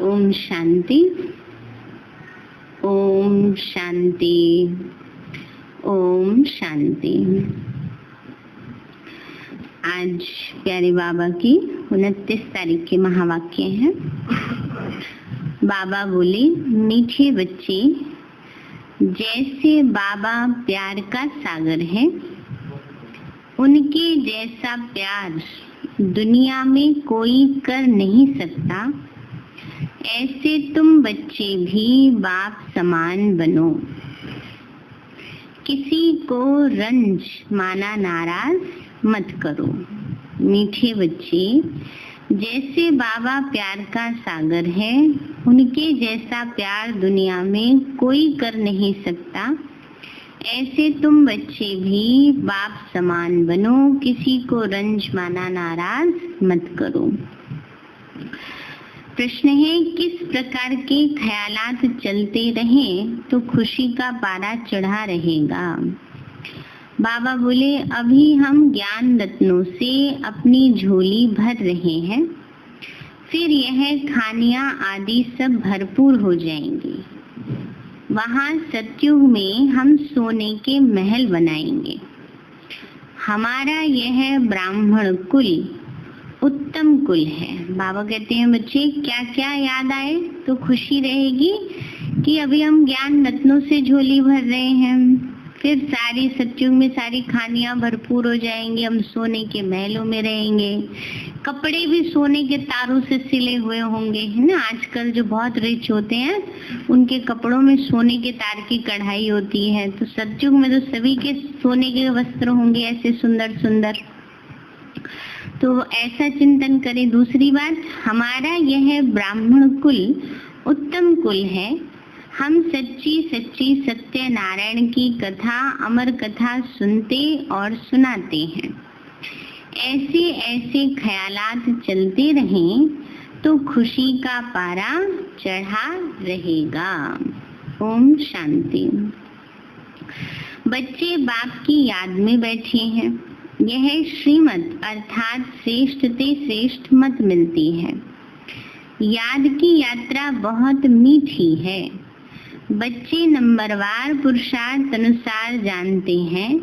ओम शांति, ओम शांति, ओम शांति। आज प्यारे बाबा की 29 तारीख के महावाक्य हैं। बाबा बोले, मीठे बच्चे, जैसे बाबा प्यार का सागर है, उनके जैसा प्यार दुनिया में कोई कर नहीं सकता। ऐसे तुम बच्चे भी बाप समान बनो। किसी को रंज माना नाराज मत करो। मीठे बच्चे, जैसे बाबा प्यार का सागर है, उनके जैसा प्यार दुनिया में कोई कर नहीं सकता। ऐसे तुम बच्चे भी बाप समान बनो। किसी को रंज माना नाराज मत करो। प्रश्न है, किस प्रकार के ख्यालात चलते रहें तो खुशी का पारा चढ़ा रहेगा। बाबा बोले, अभी हम ज्ञान रत्नों से अपनी झोली भर रहे हैं, फिर यह खानियां आदि सब भरपूर हो जाएंगी। वहां सतयुग में हम सोने के महल बनाएंगे। हमारा यह ब्राह्मण कुल उत्तम कुल है। बाबा कहते हैं, बच्चे क्या क्या याद आए तो खुशी रहेगी कि अभी हम ज्ञान रत्नों से झोली भर रहे हैं, फिर सारी सतयुग में सारी खानियां भरपूर हो जाएंगी, हम सोने के महलों में रहेंगे, कपड़े भी सोने के तारों से सिले हुए होंगे, है ना। आजकल जो बहुत रिच होते हैं उनके कपड़ों में सोने के तार की कढ़ाई होती है, तो सतयुग में तो सभी के सोने के वस्त्र होंगे ऐसे सुंदर सुंदर। तो ऐसा चिंतन करें। दूसरी बात, हमारा यह ब्राह्मण कुल उत्तम कुल है। हम सच्ची सच्ची सत्य नारायण की कथा, अमर कथा सुनते और सुनाते हैं। ऐसे ऐसे ख्यालात चलते रहें तो खुशी का पारा चढ़ा रहेगा। ओम शांति। बच्चे बाप की याद में बैठे हैं। यह श्रीमत अर्थात श्रेष्ठ ते श्रेष्ठ मत मिलती है। याद की यात्रा बहुत मीठी है। बच्चे नंबरवार पुरुषार्थ अनुसार जानते हैं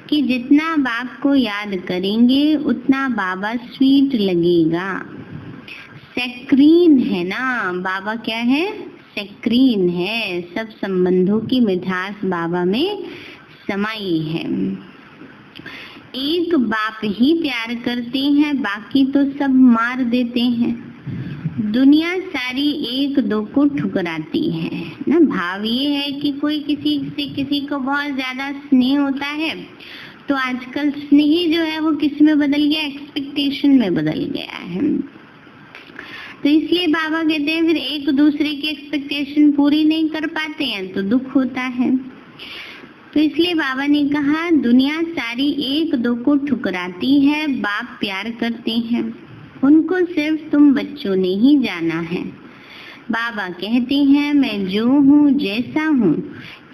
कि जितना बाप को याद करेंगे उतना बाबा स्वीट लगेगा। सैक्रीन है ना, बाबा क्या है? सैक्रीन है। सब संबंधों की मिठास बाबा में समाई है। एक बाप ही प्यार करते हैं, बाकी तो सब मार देते हैं। दुनिया सारी एक दो को ठुकराती है ना। भाव ये है कि कोई किसी से किसी को बहुत ज्यादा स्नेह होता है, तो आजकल स्नेह जो है वो किस में बदल गया? एक्सपेक्टेशन में बदल गया है। तो इसलिए बाबा कहते हैं फिर एक दूसरे की एक्सपेक्टेशन पूरी नहीं कर पाते हैं तो दुख होता है। तो इसलिए बाबा ने कहा, दुनिया सारी एक दो को ठुकराती है, बाप प्यार करते हैं, उनको सिर्फ तुम बच्चों ने ही जाना है। बाबा कहते हैं, मैं जो हूँ जैसा हूँ,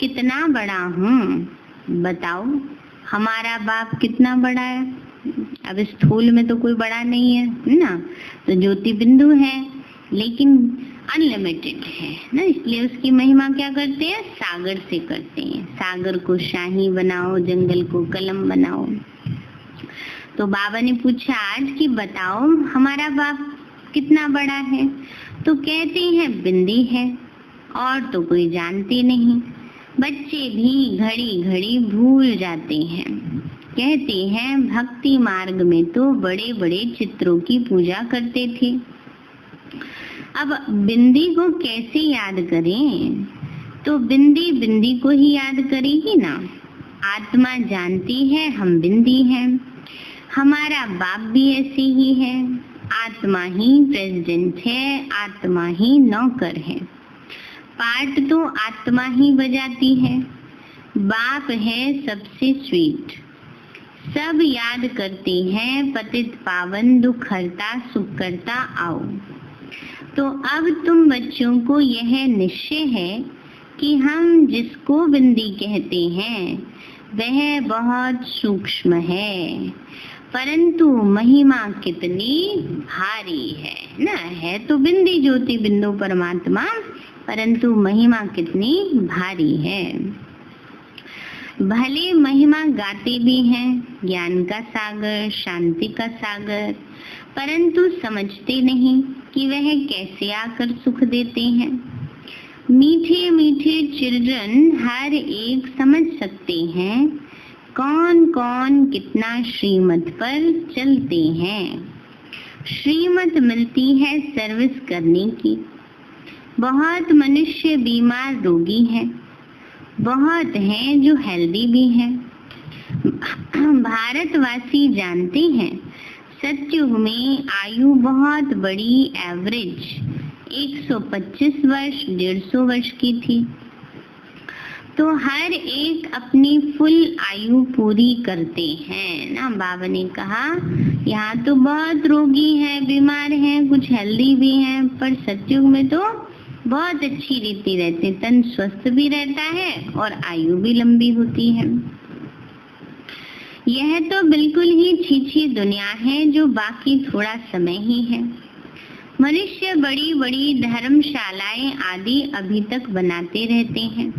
कितना बड़ा हूँ, बताओ हमारा बाप कितना बड़ा है। अब स्थूल में तो कोई बड़ा नहीं है ना, तो ज्योति बिंदु है, लेकिन अनलिमिटेड है ना। इसलिए उसकी महिमा क्या करते हैं? सागर से करते हैं। सागर को शाही बनाओ, जंगल को कलम बनाओ। तो बाबा ने पूछा आज कि बताओ हमारा बाप कितना बड़ा है। तो कहते हैं बिंदी है, और तो कोई जानते नहीं। बच्चे भी घड़ी घड़ी भूल जाते हैं। कहते हैं भक्ति मार्ग में तो बड़े बड़े चित्रों की पूजा करते थे। अब बिंदी को कैसे याद करें? तो बिंदी बिंदी को ही याद करेगी ना। आत्मा जानती है हम बिंदी हैं, हमारा बाप भी ऐसे ही है। आत्मा ही प्रेसिडेंट है, आत्मा ही नौकर है। पार्ट तो आत्मा ही बजाती है। बाप है सबसे स्वीट। सब याद करते हैं पतित पावन, दुख हरता सुख करता आओ। तो अब तुम बच्चों को यह निश्चय है कि हम जिसको बिंदी कहते हैं वह बहुत सूक्ष्म है। परंतु महिमा कितनी भारी है ना। है तो बिंदी ज्योति बिंदु परमात्मा, परंतु महिमा कितनी भारी है। भले महिमा गाते भी हैं, ज्ञान का सागर, शांति का सागर, परंतु समझते नहीं कि वह कैसे आकर सुख देते हैं। मीठे मीठे चिल्ड्रन हर एक समझ सकते हैं कौन कौन कितना श्रीमत पर चलते हैं। श्रीमत मिलती है सर्विस करने की। बहुत मनुष्य बीमार रोगी हैं, बहुत हैं जो हेल्दी भी हैं। भारतवासी जानते हैं सतयुग में आयु बहुत बड़ी, एवरेज 125 वर्ष 150 वर्ष की थी। तो हर एक अपनी फुल आयु पूरी करते हैं ना। बाबा ने कहा यहाँ तो बहुत रोगी हैं, बीमार हैं, कुछ हेल्दी भी हैं, पर सतयुग में तो बहुत अच्छी रीति रहती, तन स्वस्थ भी रहता है और आयु भी लंबी होती है। यह तो बिल्कुल ही छीछी दुनिया है जो बाकी थोड़ा समय ही है। मनुष्य बड़ी बड़ी धर्मशालाएं आदि अभी तक बनाते रहते हैं,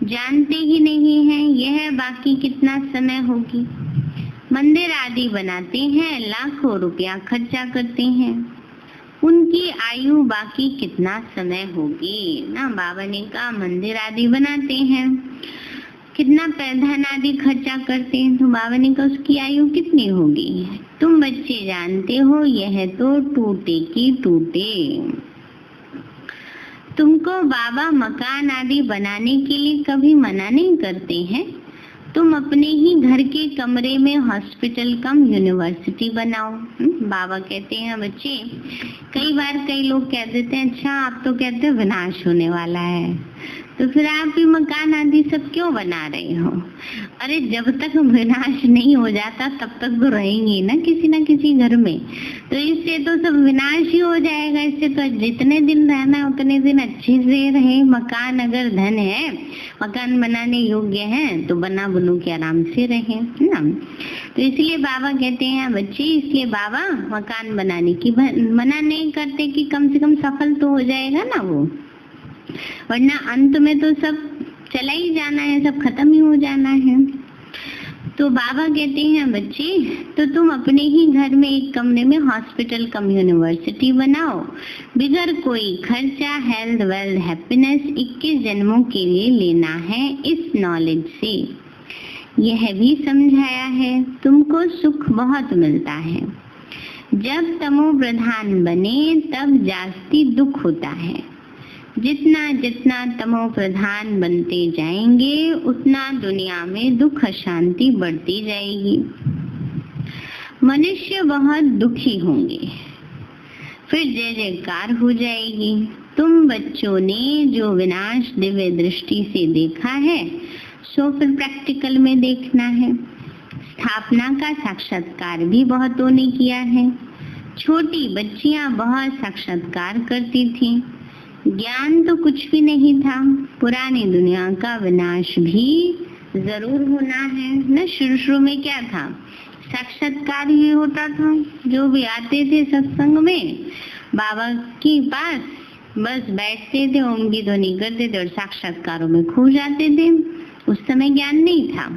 जानते ही नहीं हैं यह बाकी कितना समय होगी। मंदिर आदि बनाते हैं, लाखों रुपया खर्चा करते हैं, उनकी आयु बाकी कितना समय होगी ना। बाबा ने कहा मंदिर आदि बनाते हैं, कितना धन आदि खर्चा करते हैं, तो बाबा ने कहा उसकी आयु कितनी होगी। तुम बच्चे जानते हो यह तो टूटे की टूटे। तुमको बाबा मकान आदि बनाने के लिए कभी मना नहीं करते हैं। तुम अपने ही घर के कमरे में हॉस्पिटल कम यूनिवर्सिटी बनाओ। बाबा कहते हैं बच्चे, कई बार कई लोग कह देते हैं अच्छा आप तो कहते हो विनाश होने वाला है, तो फिर आप भी मकान आदि सब क्यों बना रहे हो। अरे जब तक विनाश नहीं हो जाता तब तक तो रहेंगे ना किसी घर में, तो इससे तो सब विनाश ही हो जाएगा। इससे तो जितने दिन रहना है उतने दिन अच्छे से रहे। मकान अगर धन है, मकान बनाने योग्य है, तो बना बनू के आराम से रहे ना। तो इसलिए बाबा कहते हैं बच्चे, इसलिए बाबा मकान बनाने की मना नहीं करते कि कम से कम सफल तो हो जाएगा ना वो, वरना अंत में तो सब चला ही जाना है, सब खत्म ही हो जाना है। तो बाबा कहते हैं बच्चे, तो तुम अपने ही घर में एक कमरे में हॉस्पिटल कम यूनिवर्सिटी बनाओ, बिगर कोई खर्चा। हेल्थ वेल्थ हैप्पीनेस 21 जन्मों के लिए लेना है इस नॉलेज से। यह भी समझाया है तुमको सुख बहुत मिलता है। जब तमो प्रधान बने तब जास्ती दुख होता है। जितना जितना तमो प्रधान बनते जाएंगे उतना दुनिया में दुख अशांति बढ़ती जाएगी। मनुष्य बहुत दुखी होंगे, फिर जय जयकार हो जाएगी। तुम बच्चों ने जो विनाश दिव्य दृष्टि से देखा है सो फिर प्रैक्टिकल में देखना है। स्थापना का साक्षात्कार भी बहुतों ने किया है। छोटी बच्चियां बहुत साक्षात्कार करती थी। ज्ञान तो कुछ भी नहीं था। पुरानी दुनिया का विनाश भी जरूर होना है न। शुरू में क्या था, साक्षात्कार ही होता था। जो भी आते थे सत्संग में बाबा के पास बस बैठते थे, ओम की ध्वनि करते थे और साक्षात्कारों में खो जाते थे। उस समय ज्ञान नहीं था।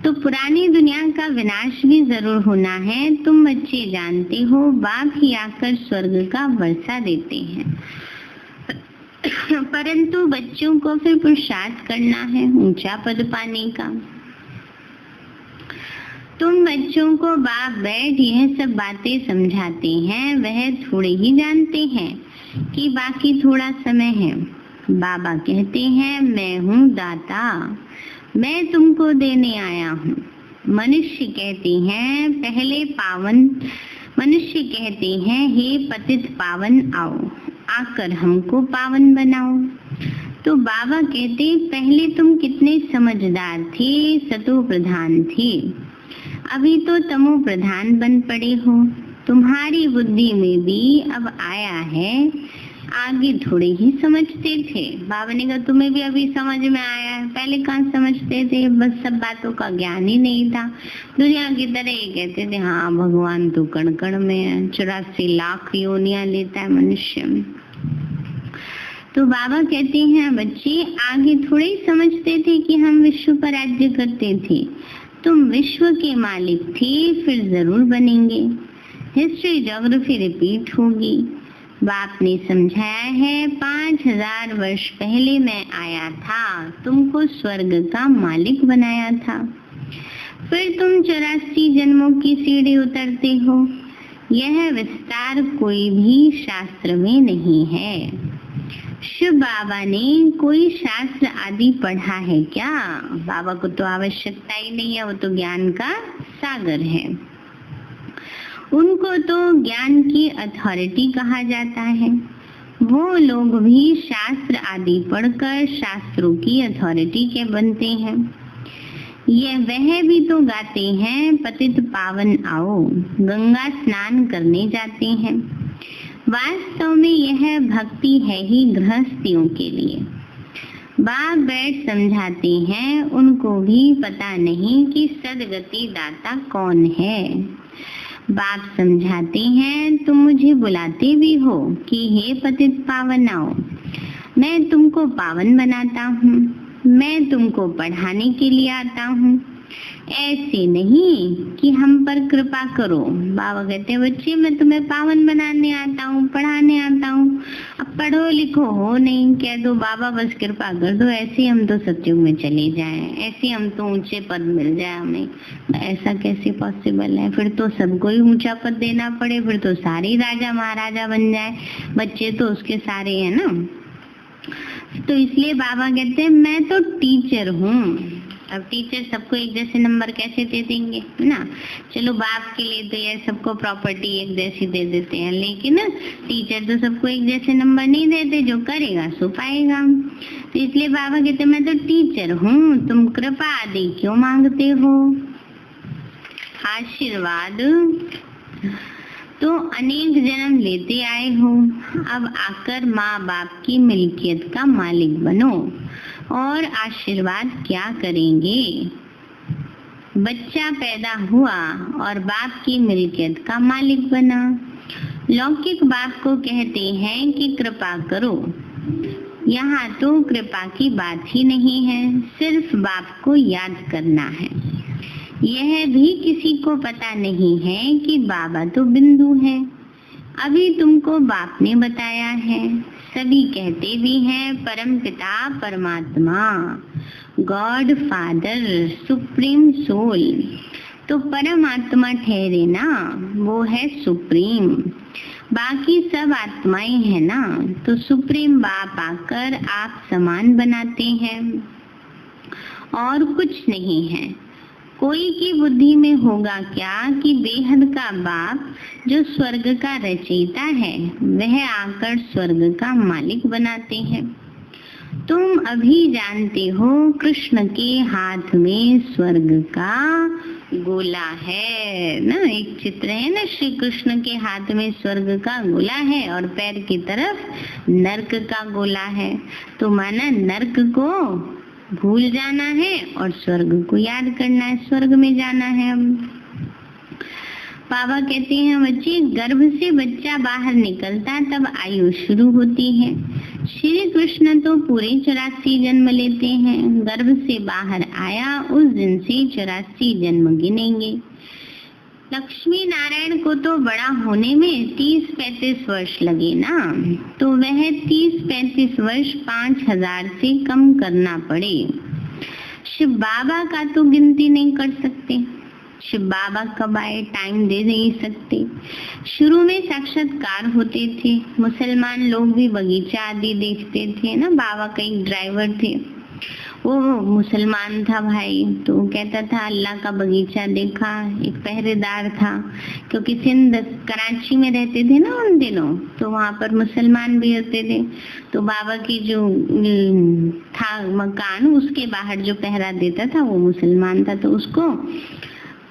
तो पुरानी दुनिया का विनाश भी जरूर होना है। तुम बच्चे जानते हो बाप ही आकर स्वर्ग का वर्षा देते हैं, परंतु बच्चों को फिर पुरुषार्थ करना है ऊंचा पद पाने का। तुम बच्चों को बाप बैठ यह सब बातें समझाते हैं, वह थोड़े ही जानते हैं कि बाकी थोड़ा समय है। बाबा कहते हैं मैं हूँ दाता, मैं तुमको देने आया हूँ। मनुष्य कहते हैं पहले पावन, मनुष्य कहते हैं हे पतित पावन आओ, आकर हमको पावन बनाओ। तो बाबा कहते पहले तुम कितने समझदार थे, सतो प्रधान थे, अभी तो तमो प्रधान बन पड़े हो। तुम्हारी बुद्धि में भी अब आया है आगे थोड़े ही समझते थे। बाबा ने कहा तुम्हें भी अभी समझ में आया है, पहले कहाँ समझते थे, बस सब बातों का ज्ञान ही नहीं था। दुनिया की तरह ये कहते थे हाँ भगवान तो कण कण में है, 84 लाख योनियां लेता है मनुष्य में। तो बाबा कहते हैं बच्चे आगे थोड़े ही समझते थे कि हम विश्व पर राज्य करते थे, तुम विश्व के मालिक थे, फिर जरूर बनेंगे। हिस्ट्री ज्योग्राफी रिपीट होगी। बाप ने समझाया है 5000 वर्ष पहले मैं आया था, तुमको स्वर्ग का मालिक बनाया था, फिर तुम 84 जन्मों की सीढ़ी उतरते हो। यह विस्तार कोई भी शास्त्र में नहीं है। शिव बाबा ने कोई शास्त्र आदि पढ़ा है क्या? बाबा को तो आवश्यकता ही नहीं है, वो तो ज्ञान का सागर है। उनको तो ज्ञान की अथॉरिटी कहा जाता है। वो लोग भी शास्त्र आदि पढ़कर शास्त्रों की अथॉरिटी के बनते हैं। वह भी तो गाते हैं पतित पावन आओ, गंगा स्नान करने जाते हैं। वास्तव में यह भक्ति है ही गृहस्थियों के लिए। बाप बैठ समझाते हैं, उनको भी पता नहीं कि सदगति दाता कौन है। बाप समझाते हैं तुम मुझे बुलाते भी हो कि हे पतित पावन आओ, मैं तुमको पावन बनाता हूँ, मैं तुमको पढ़ाने के लिए आता हूँ, ऐसे नहीं कि हम पर कृपा करो। बाबा कहते हैं बच्चे मैं तुम्हें पावन बनाने आता हूँ, पढ़ाने आता हूँ। अब पढ़ो लिखो हो नहीं, कह दो बाबा बस कृपा कर दो, ऐसे हम तो सत्युग में चले जाएं, ऐसे हम तो ऊंचे पद मिल जाए हमें। ऐसा कैसे पॉसिबल है? फिर तो सबको ही ऊंचा पद देना पड़े, फिर तो सारे राजा महाराजा बन जाए, बच्चे तो उसके सारे है ना। तो इसलिए बाबा कहते हैं मैं तो टीचर हूँ। अब टीचर सबको एक जैसे नंबर कैसे दे देंगे ना? चलो बाप के लिए तो ये सबको प्रॉपर्टी एक जैसी दे देते हैं, लेकिन टीचर तो सबको एक जैसे नंबर नहीं देते, जो करेगा सो पाएगा। तो इसलिए बाबा कहते मैं तो टीचर हूँ, तुम कृपा आदि क्यों मांगते हो? आशीर्वाद तो अनेक जन्म लेते आए हो, अब आकर माँ बाप की मिल्कियत का मालिक बनो और आशीर्वाद क्या करेंगे? बच्चा पैदा हुआ और बाप की मिल्कियत का मालिक बना। लौकिक बाप को कहते हैं कि कृपा करो, यहाँ तो कृपा की बात ही नहीं है, सिर्फ बाप को याद करना है। यह भी किसी को पता नहीं है कि बाबा तो बिंदु है, अभी तुमको बाप ने बताया है। सभी कहते भी हैं परम पिता परमात्मा, गॉड फादर, सुप्रीम सोल। तो परमात्मा ठहरे ना, वो है सुप्रीम, बाकी सब आत्माएं हैं ना। तो सुप्रीम बाप आकर आप समान बनाते हैं और कुछ नहीं है। कोई की बुद्धि में होगा क्या कि बेहद का बाप जो स्वर्ग का रचयिता है वह आकर स्वर्ग का मालिक बनाते हैं। तुम अभी जानते हो कृष्ण के हाथ में स्वर्ग का गोला है ना, एक चित्र है ना, श्री कृष्ण के हाथ में स्वर्ग का गोला है और पैर की तरफ नर्क का गोला है। तो माना नर्क को भूल जाना है और स्वर्ग को याद करना है, स्वर्ग में जाना है। हम बाबा कहते हैं बच्चे गर्भ से बच्चा बाहर निकलता तब आयु शुरू होती है। श्री कृष्ण तो पूरे 84 जन्म लेते हैं, गर्भ से बाहर आया उस दिन से 84 जन्म गिनेंगे। लक्ष्मी नारायण को तो बड़ा होने में 30-35 वर्ष लगे ना, तो वह 30-35 वर्ष 5000 से कम करना पड़े। शिव बाबा का तो गिनती नहीं कर सकते, शिव बाबा कब आए टाइम दे नहीं सकते। शुरू में साक्षात्कार होते थे, मुसलमान लोग भी बगीचा आदि देखते थे ना। बाबा का एक ड्राइवर थे, वो मुसलमान था भाई, तो कहता था अल्लाह का बगीचा देखा। एक पहरेदार था, क्योंकि सिंध कराची में रहते थे ना उन दिनों, तो वहाँ पर मुसलमान भी होते थे। तो बाबा की जो था मकान, उसके बाहर जो पहरा देता था वो मुसलमान था, तो उसको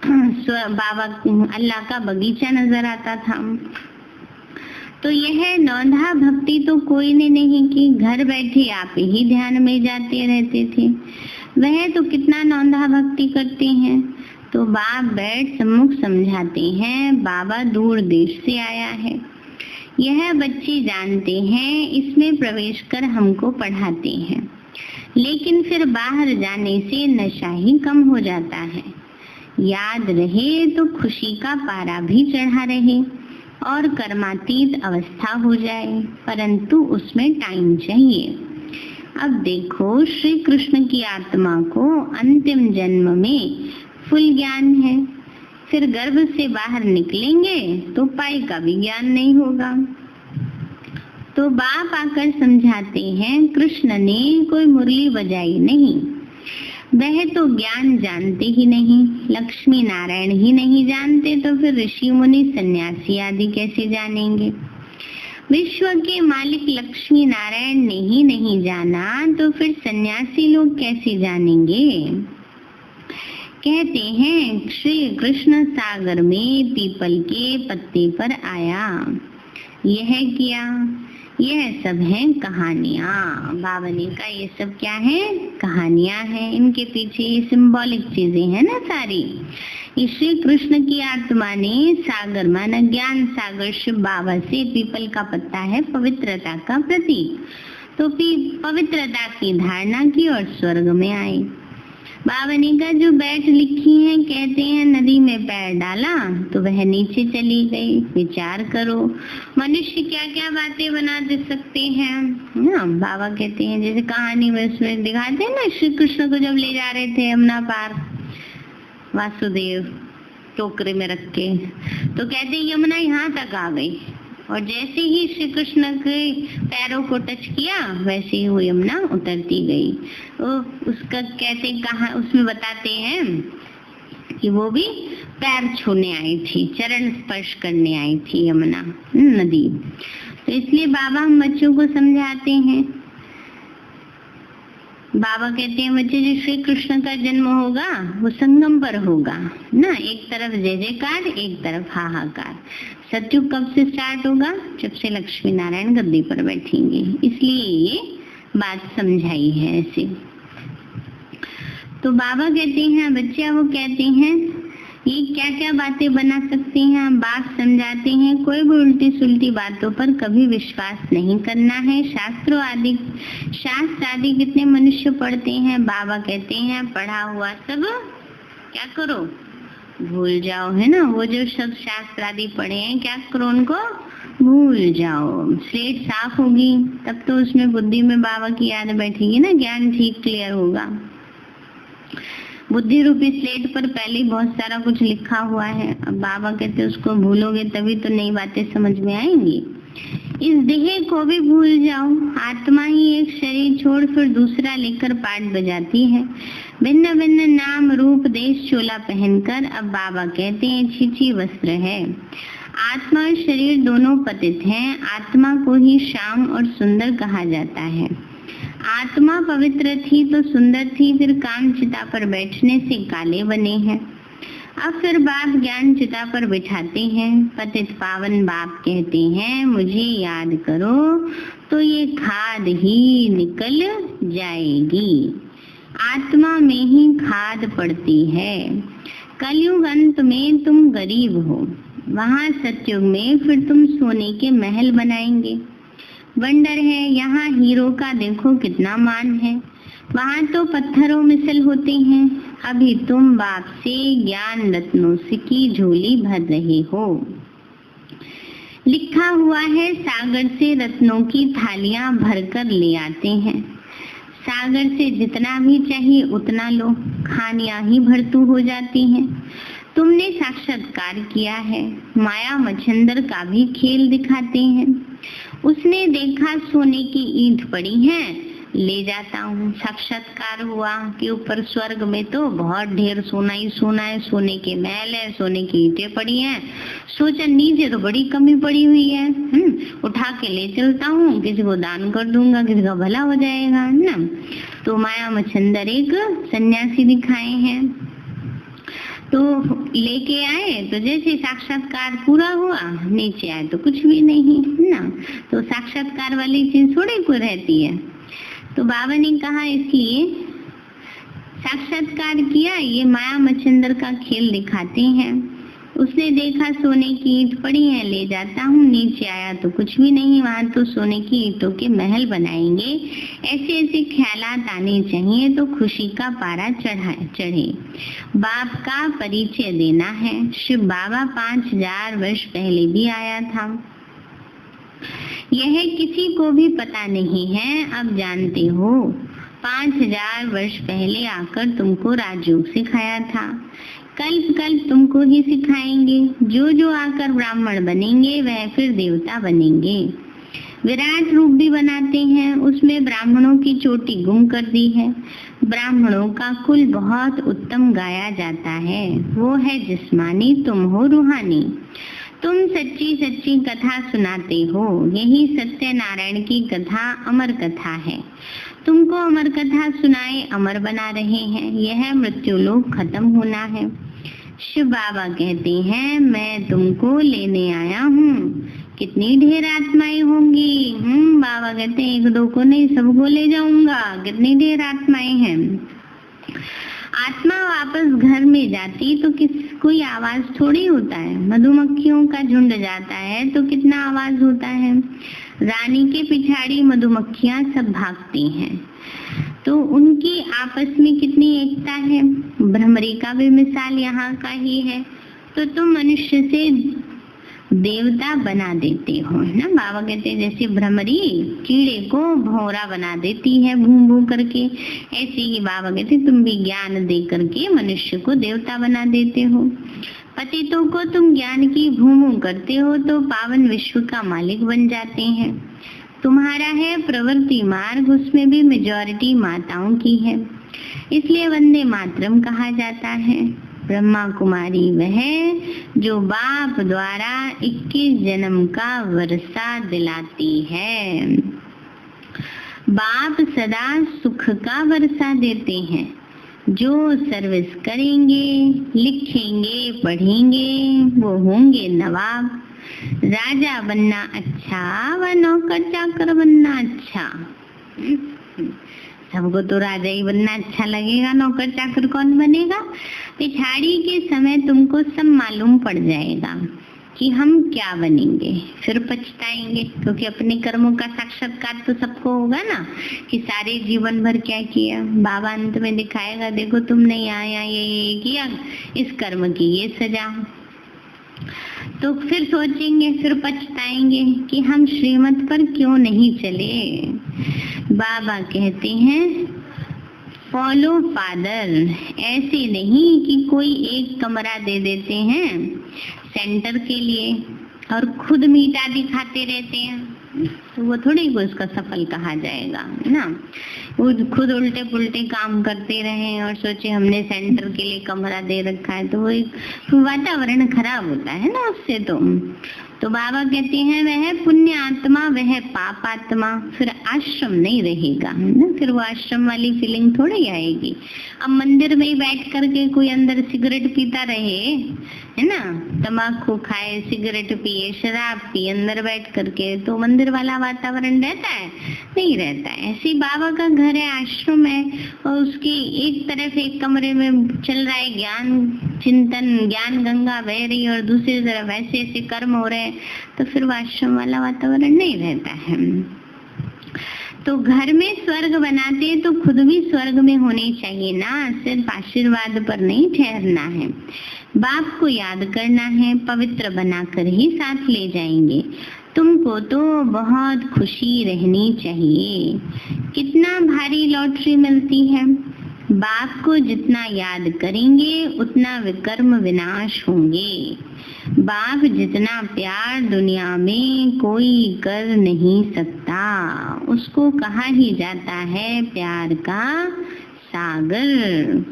बाबा अल्लाह का बगीचा नजर आता था। तो यह नौधा भक्ति तो कोई ने नहीं की, घर बैठे आप ही ध्यान में जाते रहते थे। वह तो कितना नौधा भक्ति करते हैं। तो बाप बैठ सम्मुख समझाते हैं, बाबा दूर देश से आया है, यह बच्चे जानते हैं, इसमें प्रवेश कर हमको पढ़ाते हैं, लेकिन फिर बाहर जाने से नशा ही कम हो जाता है। याद रहे तो खुशी का पारा भी चढ़ा रहे और कर्मातीत अवस्था हो जाए, परंतु उसमें टाइम चाहिए। अब देखो, श्री कृष्ण की आत्मा को अंतिम जन्म में फुल ज्ञान है, फिर गर्भ से बाहर निकलेंगे तो पाई का भी ज्ञान नहीं होगा। तो बाप आकर समझाते हैं, कृष्ण ने कोई मुरली बजाई नहीं, वह तो ज्ञान जानते ही नहीं, लक्ष्मी नारायण ही नहीं जानते, तो फिर ऋषि मुनि सन्यासी आदि कैसे जानेंगे। विश्व के मालिक लक्ष्मी नारायण ने ही नहीं जाना, तो फिर सन्यासी लोग कैसे जानेंगे। कहते हैं, श्री कृष्ण सागर में पीपल के पत्ते पर आया, यह किया, यह सब हैं कहानियाँ। बाबा ने कहा ये सब क्या है, कहानियाँ हैं, इनके पीछे सिंबॉलिक चीजें हैं ना सारी। श्री कृष्ण की आत्मा ने सागर माना ज्ञान सागर शिव बाबा से, पीपल का पत्ता है पवित्रता का प्रतीक, तो पवित्रता की धारणा की और स्वर्ग में आए। बाबा ने कहा जो बैठ लिखी है, कहते हैं नदी में पैर डाला तो वह नीचे चली गई। विचार करो, मनुष्य क्या क्या बातें बना दे सकते हैं ना। बाबा कहते हैं जैसे कहानी में उसमें दिखाते हैं ना, श्री कृष्ण को जब ले जा रहे थे यमुना पार, वासुदेव टोकरे में रख के, तो कहते हैं यमुना यहाँ तक आ गई, और जैसे ही श्री कृष्ण के पैरों को टच किया वैसे ही वो यमुना उतरती गई। तो उसका कहते कहा, उसमें बताते हैं कि वो भी पैर छूने आई थी, चरण स्पर्श करने आई थी यमुना नदी। तो इसलिए बाबा हम बच्चों को समझाते हैं, बाबा कहते हैं बच्चे जो श्री कृष्ण का जन्म होगा वो संगम पर होगा ना, एक तरफ जय जयकार, एक तरफ हाहाकार। सत्युग कब से स्टार्ट होगा, जब से लक्ष्मी नारायण गद्दी पर बैठेंगे, इसलिए ये बात समझाई है ऐसे। तो बाबा कहते हैं बच्चे, वो कहते हैं ये क्या क्या बातें बना सकते हैं, बात समझाते हैं कोई भी उल्टी सुलटी बातों पर कभी विश्वास नहीं करना है। शास्त्र आदि कितने मनुष्य पढ़ते हैं, बाबा कहते हैं पढ़ा हुआ सब क्या करो, भूल जाओ, है ना। वो जो सब शास्त्र आदि पढ़े हैं क्या करो, उनको भूल जाओ। स्लेट साफ होगी तब तो उसमें बुद्धि में बाबा की याद बैठेगी ना, ज्ञान ठीक क्लियर होगा। बुद्धि रूपी स्लेट पर पहले बहुत सारा कुछ लिखा हुआ है, अब बाबा कहते उसको भूलोगे तभी तो नई बातें समझ में आएंगी। इस देह को भी भूल जाओ, आत्मा ही एक शरीर छोड़ फिर दूसरा लेकर पाठ बजाती है, भिन्न भिन्न नाम रूप देश चोला पहनकर। अब बाबा कहते हैं छीछी वस्त्र है, आत्मा और शरीर दोनों पतित हैं, आत्मा को ही श्याम और सुंदर कहा जाता है। आत्मा पवित्र थी तो सुंदर थी, फिर काम चिता पर बैठने से काले बने हैं। अब फिर बाप ज्ञान चिता पर बिठाते हैं, पतित पावन बाप कहते हैं मुझे याद करो तो ये खाद ही निकल जाएगी। आत्मा में ही खाद पड़ती है। कलयुग अंत में तुम गरीब हो, वहाँ सतयुग में फिर तुम सोने के महल बनाएंगे। वंडर है, यहाँ हीरो का देखो कितना मान है, वहाँ तो पत्थरों मिसल होते हैं। अभी तुम बाप से ज्ञान रत्नों से की झोली भर रहे हो। लिखा हुआ है सागर से रत्नों की थालियां भरकर ले आते हैं। सागर से जितना भी चाहिए उतना लो, खानियां ही भरतू हो जाती हैं। तुमने साक्षात्कार किया है, माया मच्छंदर का भी खेल दिखाते हैं। उसने देखा सोने की ईंट पड़ी है, ले जाता हूँ। साक्षात्कार हुआ कि ऊपर स्वर्ग में तो बहुत ढेर सोना ही सोना है, सोने के महल है, सोने की ईंटें पड़ी हैं। सोचा नीचे तो बड़ी कमी पड़ी हुई है, उठा के ले चलता हूँ, किसी को दान कर दूंगा, किसी का भला हो जाएगा, है ना। तो माया मच्छंदर एक सन्यासी दिखाए हैं। तो लेके आए तो जैसे साक्षात्कार पूरा हुआ, नीचे आए तो कुछ भी नहीं, है ना। तो साक्षात्कार वाली चीज थोड़ी कोई रहती है। तो बाबा ने कहा इसलिए साक्षात्कार किया, ये माया मच्छिंदर का खेल दिखाते हैं। उसने देखा सोने की ईंट पड़ी है, ले जाता हूँ, नीचे आया तो कुछ भी नहीं, वहां तो सोने की ईंटों के महल बनाएंगे। ऐसे ऐसे ख्यालात आने चाहिए तो खुशी का पारा चढ़े। बाप का परिचय देना है। शिव बाबा 5000 वर्ष पहले भी आया था, यह किसी को भी पता नहीं है, अब जानते हो। 5000 वर्ष पहले आकर तुमको राजयोग सिखाया था, कल्प कल्प तुमको ही सिखाएंगे। जो जो आकर ब्राह्मण बनेंगे वह फिर देवता बनेंगे। विराट रूप भी बनाते हैं, उसमें ब्राह्मणों की चोटी गुम कर दी है। ब्राह्मणों का कुल बहुत उत्तम गाया जाता है, वो है जिस्मानी, तुम हो रूहानी। तुम सच्ची सच्ची कथा सुनाते हो, यही सत्यनारायण की कथा अमर कथा है। तुमको अमर कथा सुनाए अमर बना रहे हैं, यह मृत्यु लोक खत्म होना है। शिव बाबा कहते हैं मैं तुमको लेने आया हूँ। कितनी ढेर आत्माएं होंगी? बाबा कहते हैं 1-2 को नहीं, सबको ले जाऊंगा। कितनी ढेर आत्माएं हैं। आत्मा वापस घर में जाती तो कोई आवाज थोड़ी होता है। मधुमक्खियों का झुंड जाता है तो कितना आवाज होता है। रानी के पिछाड़ी मधुमक्खियां सब भागती हैं, तो उनकी आपस में कितनी एकता है। भ्रमरी का भी मिसाल यहाँ का ही है। तो तुम मनुष्य से देवता बना देते हो, है ना। बाबा कहते हैं जैसे भ्रमरी कीड़े को भौरा बना देती है भूं भूं करके, ऐसे ही बाबा कहते हैं तुम भी ज्ञान दे करके मनुष्य को देवता बना देते हो। पतितों को तुम ज्ञान की भूं भूं करते हो तो पावन विश्व का मालिक बन जाते हैं। तुम्हारा है प्रवृत्ति मार्ग, उसमें भी मेजॉरिटी माताओं की है, इसलिए वंदे मातरम कहा जाता है। ब्रह्मा कुमारी वह जो बाप द्वारा 21 जन्म का वर्षा दिलाती है। बाप सदा सुख का वर्षा देते हैं। जो सर्विस करेंगे, लिखेंगे, पढ़ेंगे वो होंगे नवाब। राजा बनना अच्छा व नौकर चाकर बनना अच्छा। सबको तो राजा ही बनना अच्छा लगेगा, नौकर चाकर कौन बनेगा। पिछाड़ी के समय तुमको सब मालूम पड़ जाएगा कि हम क्या बनेंगे, फिर पछताएंगे, क्योंकि अपने कर्मों का साक्षात्कार तो सबको होगा ना कि सारे जीवन भर क्या किया। बाबा अंत में दिखाएगा देखो तुमने यहाँ ये किया, इस कर्म की ये सजा। तो फिर सोचेंगे, फिर पछताएंगे कि हम श्रीमत पर क्यों नहीं चले। बाबा कहते हैं फॉलो फादर, ऐसे नहीं कि कोई एक कमरा दे देते हैं सेंटर के लिए और खुद मीठा दिखाते रहते हैं, तो वो थोड़ी को इसका सफल कहा जाएगा, है ना। वो खुद उल्टे पुल्टे काम करते रहे और सोचे हमने सेंटर के लिए कमरा दे रखा है, तो वो एक वातावरण खराब होता है ना उससे। तो बाबा कहते हैं वह पुण्य आत्मा, वह पाप आत्मा, फिर आश्रम नहीं रहेगा, है ना। फिर वो आश्रम वाली फीलिंग थोड़ी आएगी। अब मंदिर में ही बैठ करके कोई अंदर सिगरेट पीता रहे, है ना, तम्बाकू खाए, सिगरेट पिए, शराब पिए अंदर बैठ करके, तो मंदिर वाला वातावरण रहता है? नहीं रहता है। ऐसे बाबा का घर है, आश्रम है, और उसकी एक तरफ एक कमरे में चल रहा है ज्ञान चिंतन, ज्ञान गंगा बह रही है, और दूसरी तरफ ऐसे ऐसे कर्म हो रहे हैं, तो फिर वो आश्रम वाला वातावरण नहीं रहता है। तो घर में स्वर्ग बनाते हैं तो खुद भी स्वर्ग में होने चाहिए ना, सिर्फ आशीर्वाद पर नहीं ठहरना है। बाप को याद करना है, पवित्र बनाकर ही साथ ले जाएंगे। तुमको तो बहुत खुशी रहनी चाहिए। कितना भारी लॉटरी मिलती है। बाप को जितना याद करेंगे उतना विकर्म विनाश होंगे। बाप जितना प्यार दुनिया में कोई कर नहीं सकता, उसको कहा ही जाता है प्यार का सागर।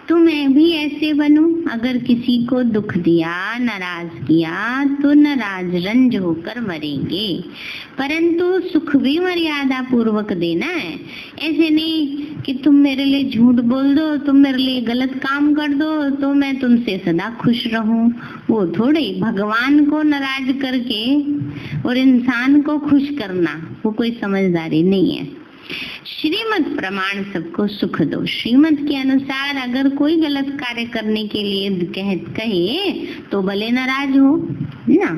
तो मैं भी ऐसे बनूं। अगर किसी को दुख दिया, नाराज किया तो नाराज रंज होकर मरेंगे, परंतु सुख भी मर्यादा पूर्वक देना है। ऐसे नहीं कि तुम मेरे लिए झूठ बोल दो, तुम मेरे लिए गलत काम कर दो तो मैं तुमसे सदा खुश रहूं। वो थोड़े भगवान को नाराज करके और इंसान को खुश करना वो कोई समझदारी नहीं है। श्रीमत प्रमाण सबको सुख दो। श्रीमत के अनुसार अगर कोई गलत कार्य करने के लिए कहे तो भले नाराज हो ना।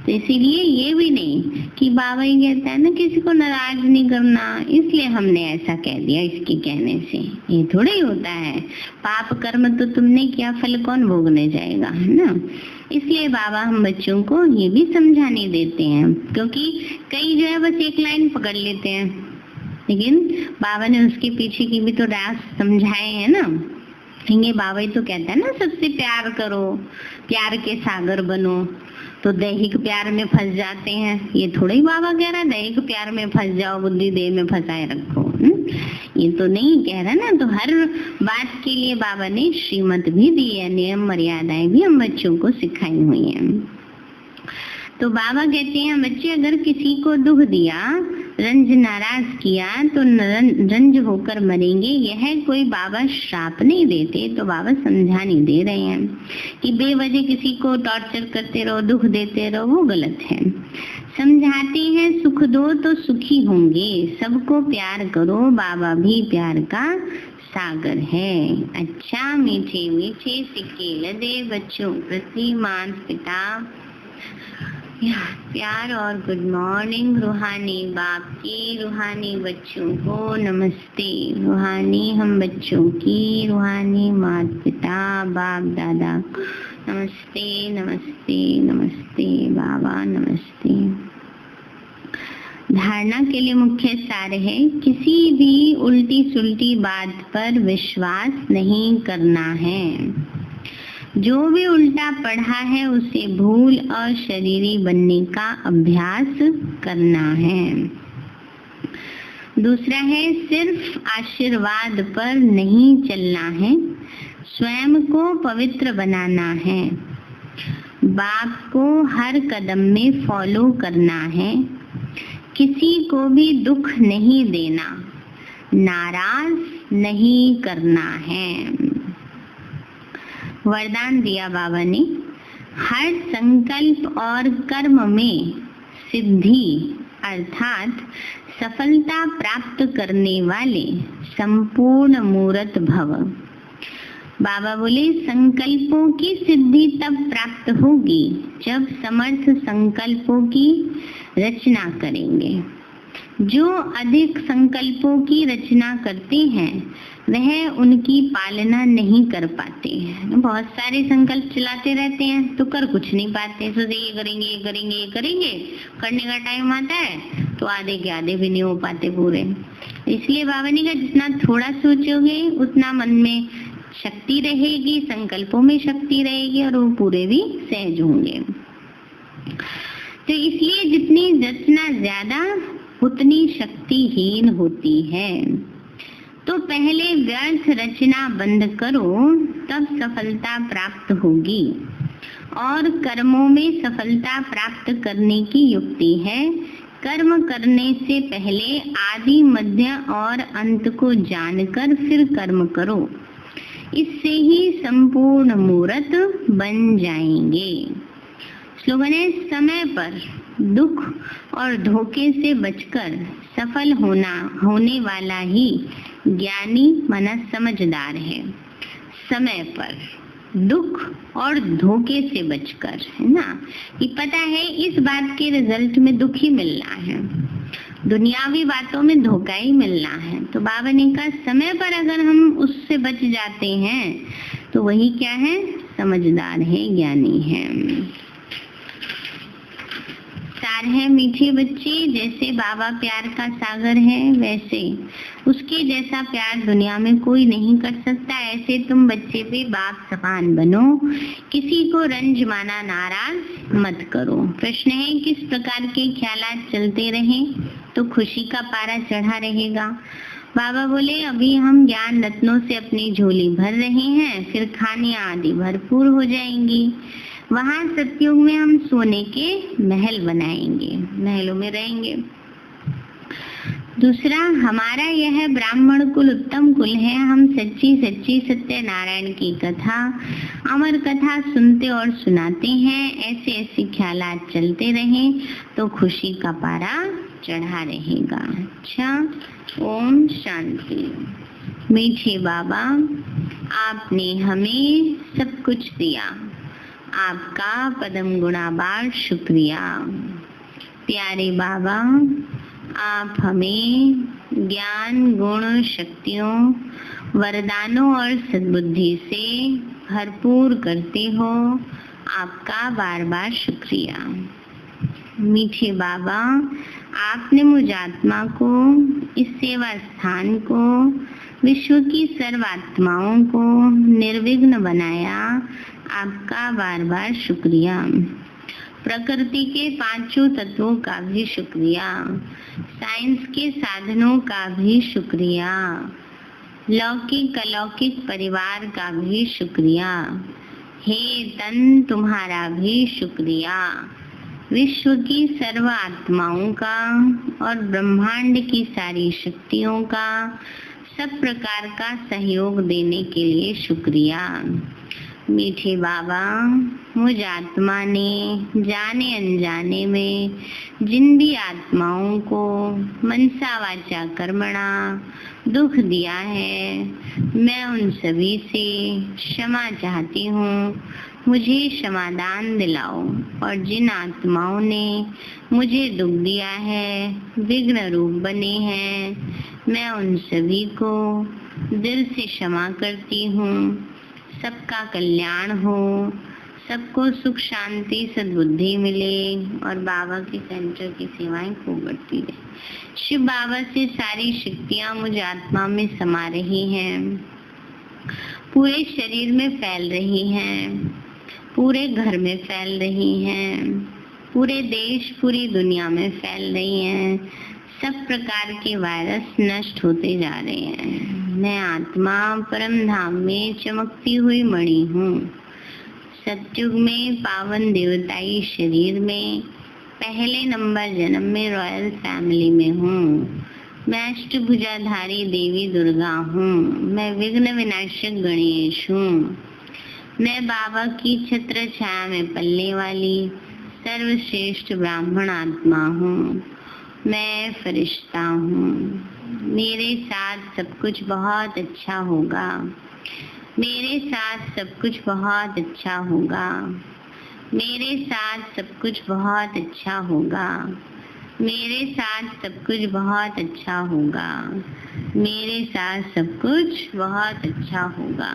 तो इसीलिए ये भी नहीं कि बाबा ही कहता है ना किसी को नाराज नहीं करना, इसलिए हमने ऐसा कह दिया इसके कहने से। ये थोड़ा ही होता है। पाप कर्म तो तुमने किया, फल कौन भोगने जाएगा, है ना। इसलिए बाबा हम बच्चों को ये भी समझाने देते हैं, क्योंकि कई जो है बस एक लाइन पकड़ लेते हैं, लेकिन बाबा ने उसके पीछे की भी तो राज समझाए हैं ना। ये बाबा ही तो कहता है ना सबसे प्यार करो, प्यार के सागर बनो। तो दैहिक प्यार में फंस जाते हैं। ये थोड़ा ही बाबा कह रहा है दैहिक प्यार में फंस जाओ, बुद्धि देह में फंसाए रखो। ये तो नहीं कह रहा ना। तो हर बात के लिए बाबा ने श्रीमत भी दी है, नियम मर्यादाएं भी हम बच्चों को सिखाई हुई हैं। तो बाबा कहते हैं बच्चे अगर किसी को दुख दिया, रंज नाराज किया तो रंज होकर मरेंगे। यह कोई बाबा श्राप नहीं देते, तो बाबा समझाने दे रहे हैं कि बेवजह किसी को टॉर्चर करते रहो, दुख देते रहो, वो गलत है। समझाते हैं सुख दो तो सुखी होंगे, सबको प्यार करो, बाबा भी प्यार का सागर है। अच्छा मीठे मीठे सिक्के लदे बच्चों प्रति माता पिता प्यार और गुड मॉर्निंग। रूहानी बाप की रूहानी बच्चों को नमस्ते। रूहानी हम बच्चों की रूहानी माता पिता बाप दादा नमस्ते नमस्ते नमस्ते बाबा नमस्ते। धारणा के लिए मुख्य सार है किसी भी उल्टी सुल्टी बात पर विश्वास नहीं करना है। जो भी उल्टा पढ़ा है उसे भूल और शरीरी बनने का अभ्यास करना है। दूसरा है सिर्फ आशीर्वाद पर नहीं चलना है, स्वयं को पवित्र बनाना है। बाप को हर कदम में फॉलो करना है, किसी को भी दुख नहीं देना, नाराज नहीं करना है। वरदान दिया बाबा ने, हर संकल्प और कर्म में सिद्धि अर्थात सफलता प्राप्त करने वाले संपूर्ण मूर्त भव। बाबा बोले संकल्पों की सिद्धि तब प्राप्त होगी जब समर्थ संकल्पों की रचना करेंगे। जो अधिक संकल्पों की रचना करते हैं वह उनकी पालना नहीं कर पाते हैं। बहुत सारे संकल्प चलाते रहते हैं तो कर कुछ नहीं पाते। सोचे ये करेंगे ये करेंगे ये करेंगे, करने का टाइम आता है तो आधे के आधे भी नहीं हो पाते पूरे। इसलिए बाबा ने कहा जितना थोड़ा सोचोगे उतना मन में शक्ति रहेगी, संकल्पों में शक्ति रहेगी और वो पूरे भी सहज होंगे। तो इसलिए जितनी रचना ज्यादा उतनी शक्तिहीन होती है। तो पहले व्यर्थ रचना बंद करो तब सफलता प्राप्त होगी। और कर्मों में सफलता प्राप्त करने की युक्ति है कर्म करने से पहले आदि मध्य और अंत को जानकर फिर कर्म करो। इससे ही संपूर्ण मूर्त बन जाएंगे। स्लोगन है समय पर दुख और धोखे से बचकर सफल होने वाला ही ज्ञानी माना समझदार है। समय पर दुख और धोखे से बचकर, है ना। ये पता है इस बात के रिजल्ट में दुख ही मिलना है, दुनियावी बातों में धोखा ही मिलना है। तो बाबा ने कहा समय पर अगर हम उससे बच जाते हैं तो वही क्या है, समझदार है, ज्ञानी है। सार है मीठे बच्चे, जैसे बाबा प्यार का सागर है वैसे उसके जैसा प्यार दुनिया में कोई नहीं कर सकता। ऐसे तुम बच्चे पे बाप समान बनो, किसी को रंज माना नाराज मत करो। प्रश्न है किस प्रकार के ख्यालात चलते रहें तो खुशी का पारा चढ़ा रहेगा। बाबा बोले अभी हम ज्ञान रत्नों से अपनी झोली भर रहे हैं, फिर खानियां आदि भरपूर हो जाएंगी। वहां सतयुग में हम सोने के महल बनाएंगे, महलों में रहेंगे। दूसरा, हमारा यह ब्राह्मण कुल उत्तम कुल है। हम सच्ची सच्ची सत्यनारायण की कथा, अमर कथा सुनते और सुनाते हैं। ऐसे ऐसे ख्यालात चलते रहें तो खुशी का पारा चढ़ा रहेगा। अच्छा, ओम शांति। मीठे बाबा, आपने हमें सब कुछ दिया, आपका पदम गुणाबार शुक्रिया। प्यारे बाबा, आप हमें ज्ञान, गुण, शक्तियों, वरदानों और सद्बुद्धि से भरपूर करते हो, आपका बार बार शुक्रिया। मीठे बाबा, आपने मुझ आत्मा को, इस सेवा स्थान को, विश्व की सर्व आत्माओं को निर्विघ्न बनाया, आपका बार बार शुक्रिया। प्रकृति के पांचों तत्वों का भी शुक्रिया, साइंस के साधनों का भी शुक्रिया, लौकिक अलौकिक परिवार का भी शुक्रिया। हे तन, तुम्हारा भी शुक्रिया। विश्व की सर्व आत्माओं का और ब्रह्मांड की सारी शक्तियों का सब प्रकार का सहयोग देने के लिए शुक्रिया। मीठे बाबा, मुझ आत्मा ने जाने अनजाने में जिन भी आत्माओं को मनसा वाचा कर्मणा दुख दिया है, मैं उन सभी से क्षमा चाहती हूँ। मुझे क्षमादान दिलाओ। और जिन आत्माओं ने मुझे दुख दिया है, विघ्न रूप बने हैं, मैं उन सभी को दिल से क्षमा करती हूँ। सबका कल्याण हो, सबको सुख शांति सद्बुद्धि मिले और बाबा के सेंटर की सेवाएं खूब बढ़ती रहे। शिव बाबा से सारी शक्तियां मुझ आत्मा में समा रही हैं, पूरे शरीर में फैल रही हैं, पूरे घर में फैल रही हैं, पूरे देश पूरी दुनिया में फैल रही हैं। सब प्रकार के वायरस नष्ट होते जा रहे हैं। मैं आत्मा परम धाम में चमकती हुई मणि हूँ। सतयुग में पावन देवताई शरीर में पहले नंबर जन्म में रॉयल फैमिली में हूँ। मैं अष्टभुजाधारी देवी दुर्गा हूँ। मैं विघ्न विनाशक गणेश हूँ। मैं बाबा की छत्र छाया में पलने वाली सर्वश्रेष्ठ ब्राह्मण आत्मा हूँ। मैं फरिश्ता हूँ। मेरे साथ सब कुछ बहुत अच्छा होगा। मेरे साथ सब कुछ बहुत अच्छा होगा। मेरे साथ सब कुछ बहुत अच्छा होगा। मेरे साथ सब कुछ बहुत अच्छा होगा। मेरे साथ सब कुछ बहुत अच्छा होगा।